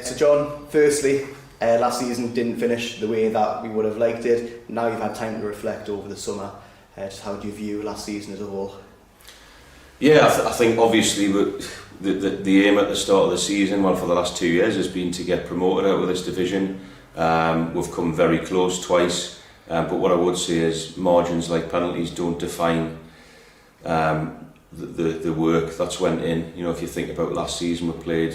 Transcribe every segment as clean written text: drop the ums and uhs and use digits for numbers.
So John, firstly, last season didn't finish the way that we would have liked it. Now you've had time to reflect over the summer. Just how do you view last season as a whole? Yeah, I think obviously the aim at the start of the season, well, for the last 2 years, has been to get promoted out of this division. We've come very close twice, but what I would say is margins like penalties don't define the work that's went in. You know, if you think about last season, we played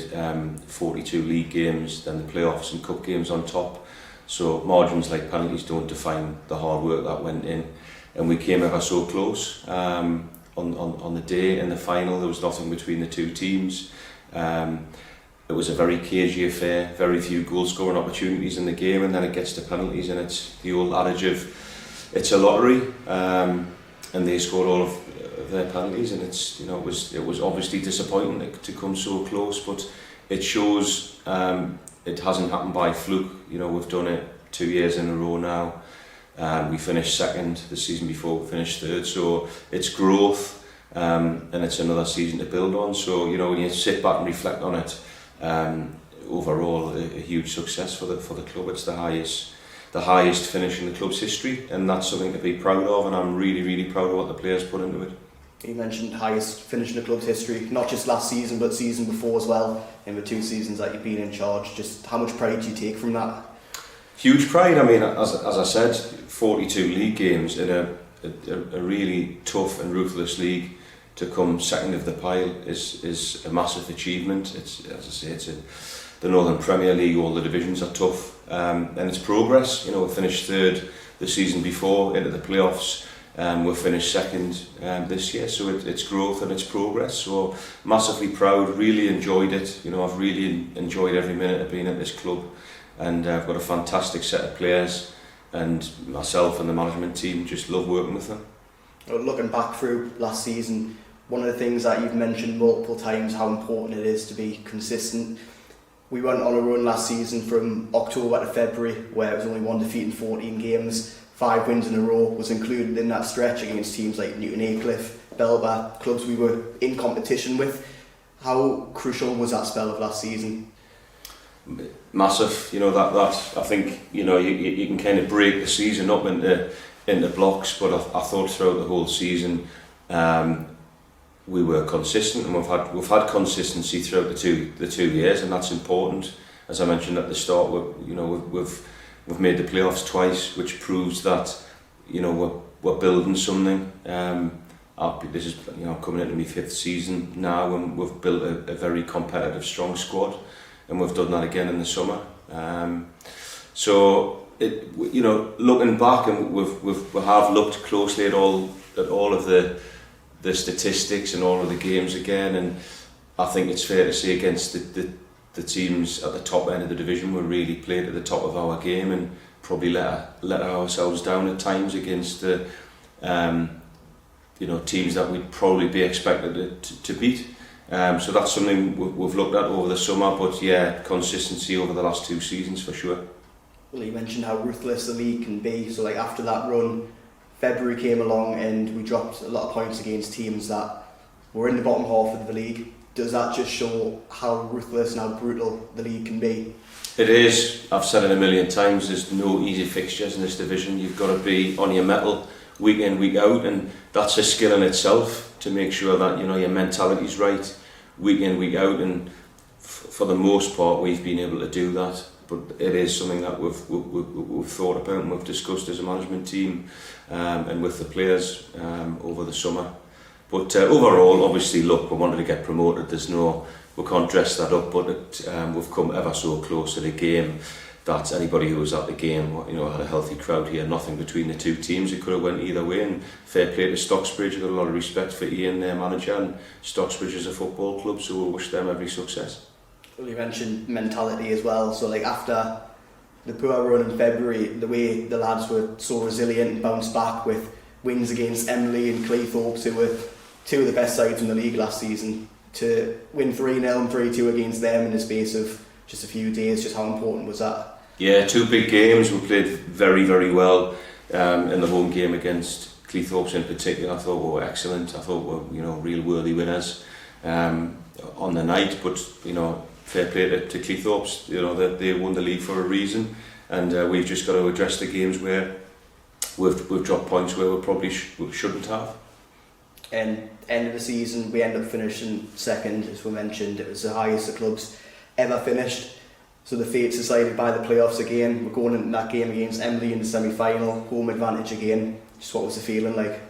42 league games, then the playoffs and cup games on top. So margins like penalties don't define the hard work that went in, and we came ever so close. On the day in the final, there was nothing between the two teams. It was a very cagey affair, very few goal scoring opportunities in the game, and then it gets to penalties, and it's the old adage of it's a lottery, and they scored all of their penalties, and it's, you know, it was obviously disappointing to come so close, but it shows it hasn't happened by fluke. You know, we've done it 2 years in a row now. We finished second the season before, we finished third, so it's growth, and it's another season to build on. So, you know, when you sit back and reflect on it, overall a huge success for the club. It's the highest finish in the club's history, and that's something to be proud of, and I'm really proud of what the players put into it. You mentioned highest finish in the club's history, not just last season but season before as well, in the 2 seasons that you've been in charge. Just how much pride do you take from that? Huge pride. I mean, as I said, 42 league games in a really tough and ruthless league. To come second of the pile is a massive achievement. It's, as I say, it's the Northern Premier League. All the divisions are tough, and it's progress. You know, we finished third the season before into the playoffs. We finished second this year, so it's growth and it's progress. So massively proud. Really enjoyed it. You know, I've really enjoyed every minute of being at this club. And I've got a fantastic set of players, and myself and the management team just love working with them. Looking back through last season, one of the things that you've mentioned multiple times, how important it is to be consistent. We went on a run last season from October to February where it was only 1 defeat in 14 games, 5 wins in a row was included in that stretch against teams like Newton Aycliffe, Belba, clubs we were in competition with. How crucial was that spell of last season? Massive. You know, that I think, you know, you can kind of break the season up into blocks, but I thought throughout the whole season we were consistent, and we've had consistency throughout the two years, and that's important. As I mentioned at the start, we've made the playoffs twice, which proves that, you know, we're building something. This is, you know, coming into my 5th season now, and we've built a very competitive, strong squad. And we've done that again in the summer. So, you know, looking back, and we have looked closely at all of the statistics and all of the games again, and I think it's fair to say against the teams at the top end of the division, we really played at the top of our game and probably let ourselves down at times against the you know, teams that we'd probably be expected to beat. So that's something we've looked at over the summer, but yeah, consistency over the last 2 seasons for sure. Well, you mentioned how ruthless the league can be, so like after that run, February came along and we dropped a lot of points against teams that were in the bottom half of the league. Does that just show how ruthless and how brutal the league can be? It is. I've said it a million times, there's no easy fixtures in this division. You've got to be on your mettle week in, week out, and that's a skill in itself to make sure that, you know, your mentality's right week in, week out, and for the most part we've been able to do that. But it is something that we've thought about and we've discussed as a management team and with the players over the summer. But overall, obviously, look, we wanted to get promoted. We can't dress that up, but we've come ever so close to the game that anybody who was at the game, you know, had a healthy crowd here. Nothing between the two teams. It could have went either way. And fair play to Stocksbridge. I've got a lot of respect for Ian, their manager, and Stocksbridge is a football club, so we'll wish them every success. Well, you mentioned mentality as well. So, like after the poor run in February, the way the lads were so resilient and bounced back with wins against Emily and Cleethorpes, who were 2 of the best sides in the league last season, to win 3-0 and 3-2 against them in the space of just a few days. Just how important was that? Yeah, 2 big games. We played very, very well in the home game against Cleethorpes in particular. I thought we were excellent. I thought we were, you know, real worthy winners on the night. But, you know, fair play to Cleethorpes. You know, they won the league for a reason, and we've just got to address the games where we've dropped points where we probably shouldn't have. And end of the season, we end up finishing second, as we mentioned. It was the highest the club's ever finished. So the fate's decided by the playoffs again. We're going into that game against Emily in the semi-final, home advantage again. Just what was the feeling like?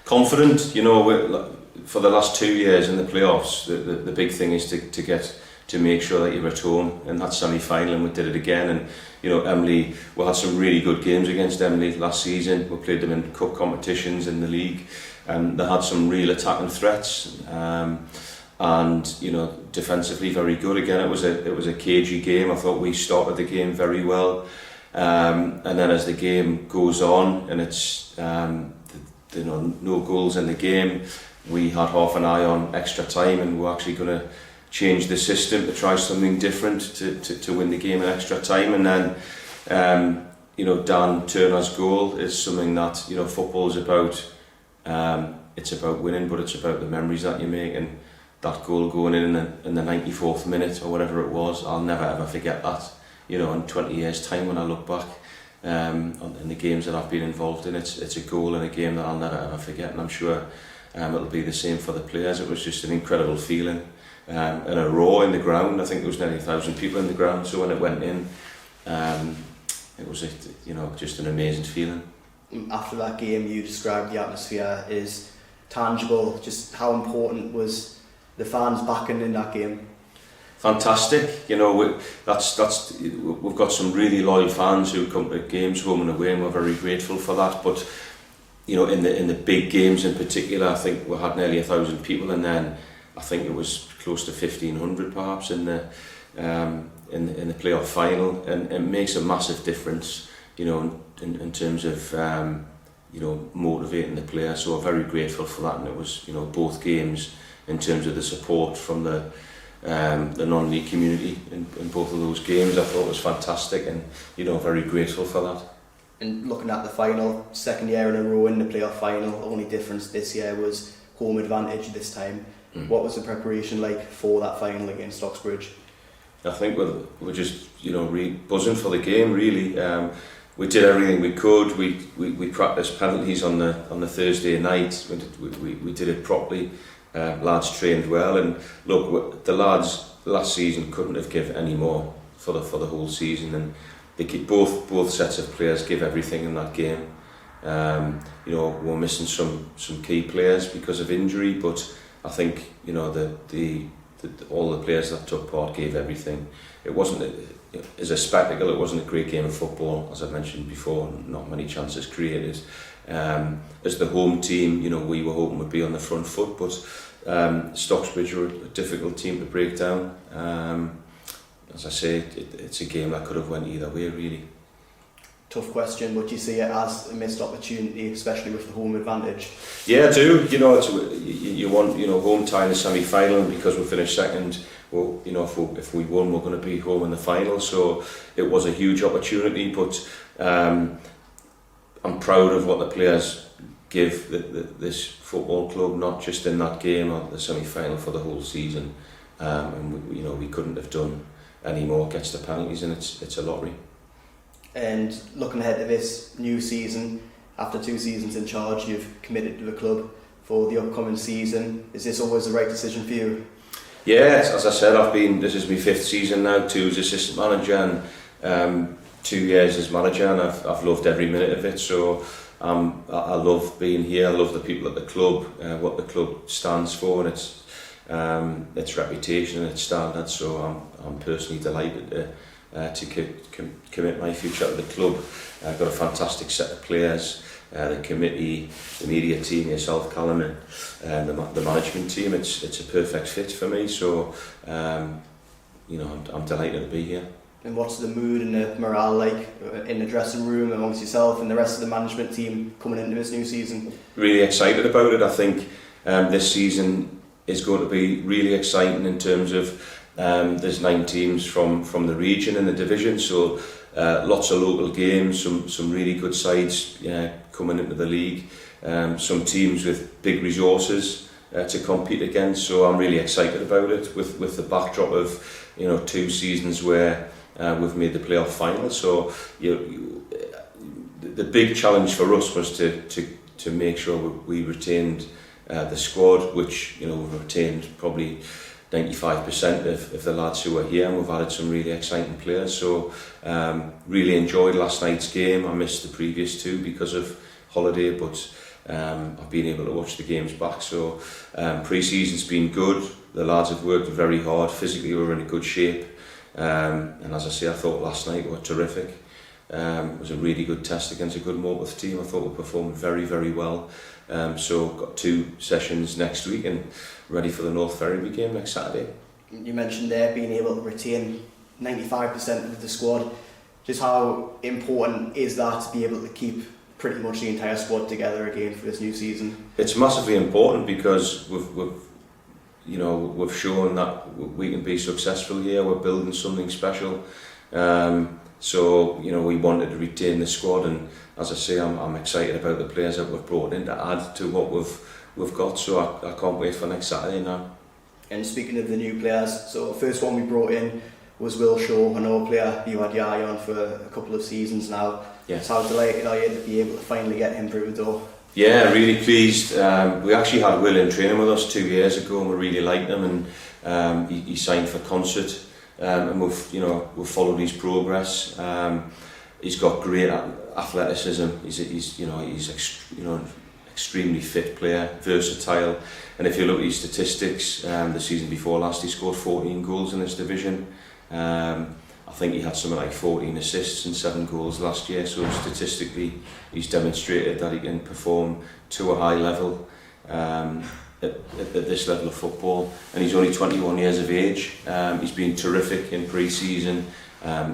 Confident, you know. For the last 2 years in the playoffs, the big thing is to make sure that you're at home in that semi-final, and we did it again. And you know, Emily, we had some really good games against Emily last season. We played them in cup competitions in the league, and they had some real attacking threats. And you know, defensively very good. Again, it was a cagey game. I thought we started the game very well, and then as the game goes on, and it's you know, no goals in the game, we had half an eye on extra time, and we're actually going to change the system to try something different to win the game in extra time. And then you know, Dan Turner's goal is something that, you know, football is about. It's about winning, but it's about the memories that you make. And that goal going in the 94th minute or whatever it was, I'll never ever forget that. You know, in 20 years' time, when I look back in the games that I've been involved in, it's a goal in a game that I'll never ever forget, and I'm sure it'll be the same for the players. It was just an incredible feeling, and a roar in the ground. I think there was nearly 1,000 people in the ground, so when it went in, it was just an amazing feeling. After that game, you described the atmosphere is tangible. Just how important was the fans backing in that game? Fantastic, you know. We've got some really loyal fans who come to games home and away, and we're very grateful for that. But you know, in the big games in particular, I think we had nearly 1,000 people, and then I think it was close to 1,500 perhaps in the playoff final, and it makes a massive difference, you know, in terms of you know, motivating the players. So we're very grateful for that, and it was, you know, both games in terms of the support from the non-league community in both of those games, I thought was fantastic, and you know, very grateful for that. And looking at the final, second year in a row in the playoff final, only difference this year was home advantage this time. What was the preparation like for that final against Oxbridge? I think we're just, you know, buzzing for the game, really. We did everything we could. We practiced penalties on the Thursday night. We did it properly. Lads trained well, and look, the lads last season couldn't have given any more for the whole season, and they keep both sets of players give everything in that game. You know, we're missing some key players because of injury, but I think, you know, all the players that took part gave everything. It wasn't as a spectacle. It wasn't a great game of football, as I mentioned before. Not many chances created. As the home team, you know, we were hoping we'd be on the front foot, but Stocksbridge were a difficult team to break down. As I say, it's a game that could have went either way, really. Tough question, but you see it as a missed opportunity, especially with the home advantage? Yeah, I do. You know, you want, you know, home tie in the semi-final, because we finished second. Well, you know, if we won, we're going to be home in the final. So it was a huge opportunity, but I'm proud of what the players give this football club, not just in that game or the semi-final, for the whole season. And we, you know, we couldn't have done any more against the penalties, and it's a lottery. And looking ahead to this new season, after 2 seasons in charge, you've committed to the club for the upcoming season. Is this always the right decision for you? Yeah, as I said, this is my 5th season now, 2 as assistant manager and 2 years as manager, and I've loved every minute of it. So I love being here. I love the people at the club, what the club stands for, and its reputation and its standards. So I'm personally delighted to commit my future to the club. I've got a fantastic set of players, the committee, the media team, yourself, Callum, and the management team. It's a perfect fit for me. So you know, I'm delighted to be here. And what's the mood and the morale like in the dressing room amongst yourself and the rest of the management team coming into this new season? Really excited about it. I think this season is going to be really exciting in terms of there's 9 teams from the region in the division, so lots of local games, some really good sides coming into the league, some teams with big resources, to compete against. So I'm really excited about it with the backdrop of 2 seasons where we've made the playoff final. So the big challenge for us was to make sure we retained the squad, which we've retained probably 95% of the lads who are here, and we've added some really exciting players. So really enjoyed last night's game. I missed the previous 2 because of holiday, but I've been able to watch the games back. So pre-season's been good. The lads have worked very hard. Physically we're in a good shape, and as I say, I thought last night were terrific. It was a really good test against a good Morpeth team. I thought we performed very, very well. So got 2 sessions next week and ready for the North Ferriby game next Saturday. You mentioned there being able to retain 95% of the squad. Just how important is that to be able to keep pretty much the entire squad together again for this new season? It's massively important because we've shown that we can be successful here. We're building something special. So we wanted to retain the squad, and as I say, I'm excited about the players that we've brought in to add to what we've got. So I can't wait for next Saturday now. And speaking of the new players, so the first one we brought in was Will Shaw, an old player you had your eye on for a couple of seasons now. Yes. So how delighted are you to be able to finally get him through the door? Yeah, really pleased. We actually had Will in training with us 2 years ago, and we really liked him, and he signed for Concert, and we've followed his progress. He's got great athleticism. He's extremely fit player, versatile, and if you look at his statistics, the season before last he scored 14 goals in this division. I think he had something like 14 assists and 7 goals last year, so statistically he's demonstrated that he can perform to a high level at this level of football, and he's only 21 years of age. He's been terrific in pre-season.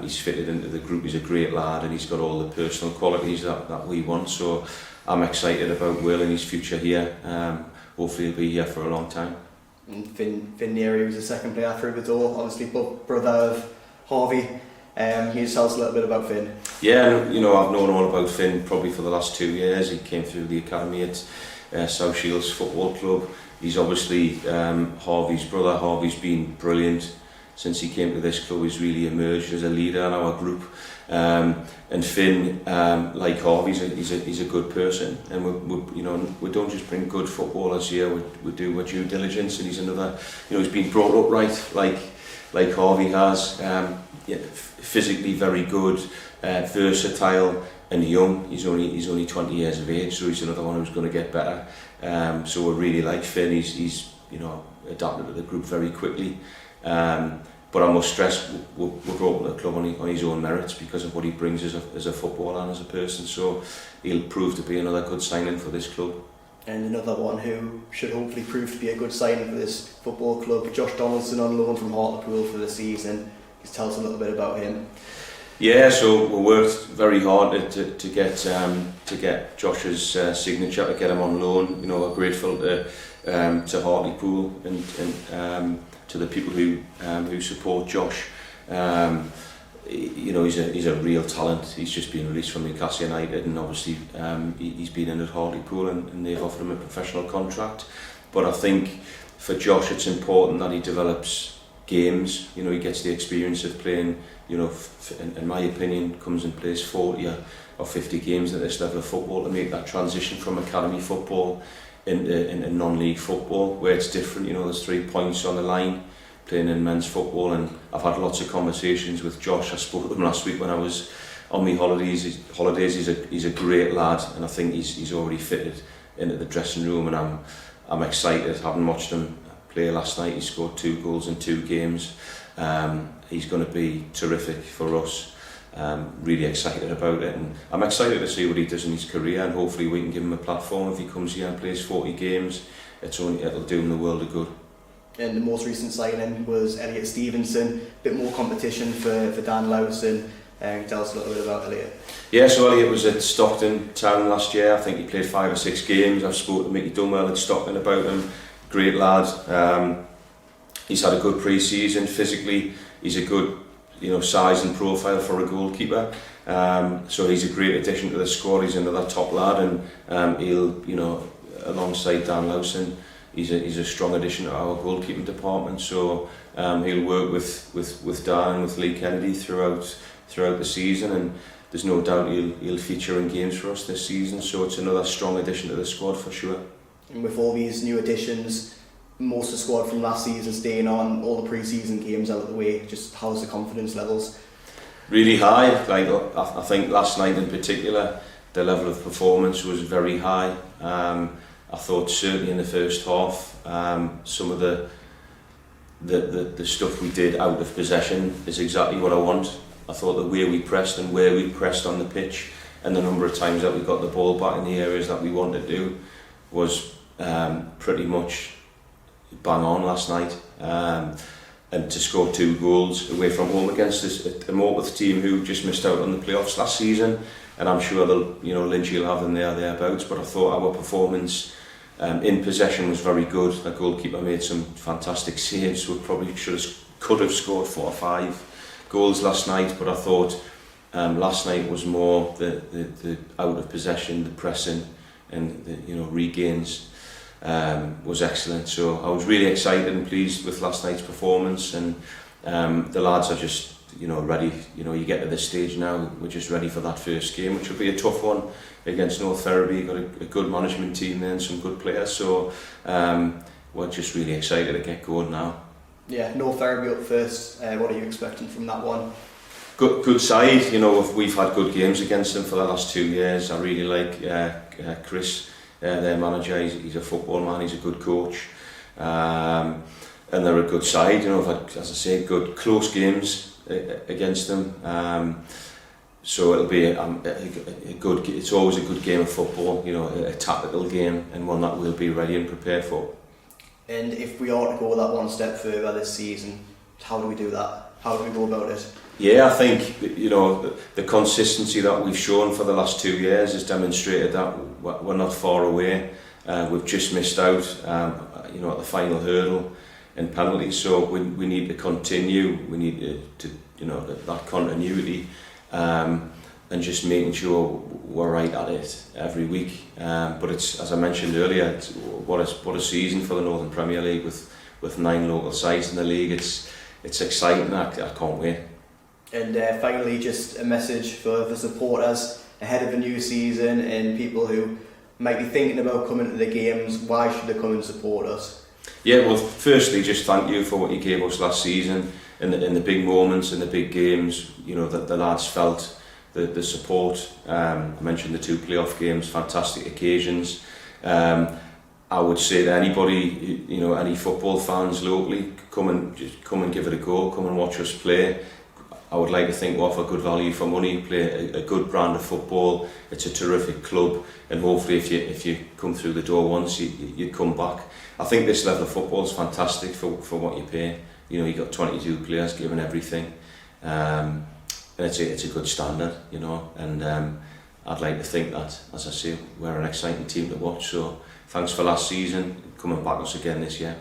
He's fitted into the group. He's a great lad, and he's got all the personal qualities that we want. So I'm excited about Will and his future here. Hopefully he'll be here for a long time. And Finn Neary was the second player through the door, obviously brother of Harvey. Can you just tell us a little bit about Finn? Yeah, I've known all about Finn probably for the last 2 years. He came through the academy at South Shields Football Club. He's obviously Harvey's brother. Harvey's been brilliant since he came to this club. He's really emerged as a leader in our group. And Finn, like Harvey, he's a good person, and we don't just bring good footballers here. We do our due diligence, and he's another. He's been brought up right, like Harvey has. Physically very good, versatile, and young. He's only 20 years of age, so he's another one who's going to get better. So we really like Finn. He's adapted to the group very quickly. But I must stress, we brought up the club on his own merits because of what he brings as a footballer and as a person. So he'll prove to be another good signing for this club. And another one who should hopefully prove to be a good signing for this football club, Josh Donaldson, on loan from Hartlepool for the season. Just tell us a little bit about him. Yeah, so we worked very hard to get Josh's signature, to get him on loan. We're grateful to Hartlepool and to the people who support Josh. He's a real talent. He's just been released from Newcastle United, and obviously he's been in at Hartlepool, and they've offered him a professional contract. But I think for Josh it's important that he develops games. He gets the experience of playing, in my opinion, comes and plays 40 or 50 games at this level of football to make that transition from academy football into non-league football, where it's different. There's 3 points on the line playing in men's football, and I've had lots of conversations with Josh. I spoke to him last week when I was on my holidays. He's a great lad, and I think he's already fitted into the dressing room, and I'm excited. Having watched him play last night, he scored 2 goals in 2 games. He's going to be terrific for us. Really excited about it, and I'm excited to see what he does in his career, and hopefully we can give him a platform. If he comes here and plays 40 games, it'll do him the world of good. And the most recent signing was Elliot Stevenson. A bit more competition for Donaldson. Tell us a little bit about Elliot. Yeah, so Elliot was at Stockton Town last year. I think he played 5 or 6 games. I've spoken to Mickey Dunwell at Stockton about him. Great lad. He's had a good pre-season. Physically, he's a good size and profile for a goalkeeper. So he's a great addition to the squad. He's another top lad, and he'll, alongside Donaldson, he's a strong addition to our goalkeeping department. So he'll work with Dan and with Lee Kennedy throughout the season, and there's no doubt he'll feature in games for us this season. So it's another strong addition to the squad for sure. And with all these new additions, most of the squad from last season staying on, all the pre-season games out of the way, just how's the confidence levels? Really high. Like I think last night in particular, the level of performance was very high. I thought certainly in the first half, some of the stuff we did out of possession is exactly what I want. I thought the way we pressed and where we pressed on the pitch, and the number of times that we got the ball back in the areas that we wanted to do, was pretty much bang on last night. And to score 2 goals away from home against a Morpeth team who just missed out on the playoffs last season, and I'm sure Lynchy will have them thereabouts. But I thought our performance in possession was very good. The goalkeeper made some fantastic saves. We probably could have scored 4 or 5 goals last night, but I thought last night was more the out of possession, the pressing, and the regains was excellent. So I was really excited and pleased with last night's performance, and the lads are just ready. You get to this stage now, we're just ready for that first game, which will be a tough one against North Ferriby. Got a good management team there and some good players, so we're just really excited to get going now. Yeah, North Ferriby up first. What are you expecting from that one? Good side. We've had good games against them for the last 2 years. I really like Chris, their manager. He's a football man. He's a good coach, and they're a good side. I've had, as I say, good close games against them. So it'll be a good. It's always a good game of football. A tactical game, and one that we'll be ready and prepared for. And if we are to go that one step further this season, how do we do that? How do we go about it? Yeah, I think the consistency that we've shown for the last 2 years has demonstrated that we're not far away. We've just missed out, at the final hurdle in penalties. So we need to continue. We need to that continuity, and just making sure we're right at it every week. But it's, as I mentioned earlier, what a season for the Northern Premier League with 9 local sides in the league. It's exciting. I can't wait. And finally, just a message for the supporters ahead of a new season and people who might be thinking about coming to the games. Why should they come and support us? Yeah, well, firstly, just thank you for what you gave us last season in the big moments, in the big games. That the lads felt the support. I mentioned the 2 playoff games, fantastic occasions. I would say to anybody, any football fans locally, come and give it a go. Come and watch us play. I would like to think we offer good value for money, play a good brand of football. It's a terrific club, and hopefully if you come through the door once, you come back. I think this level of football is fantastic for what you pay. You've got 22 players giving everything, and it's a good standard, and I'd like to think that, as I say, we're an exciting team to watch. So thanks for last season, come and back us again this year.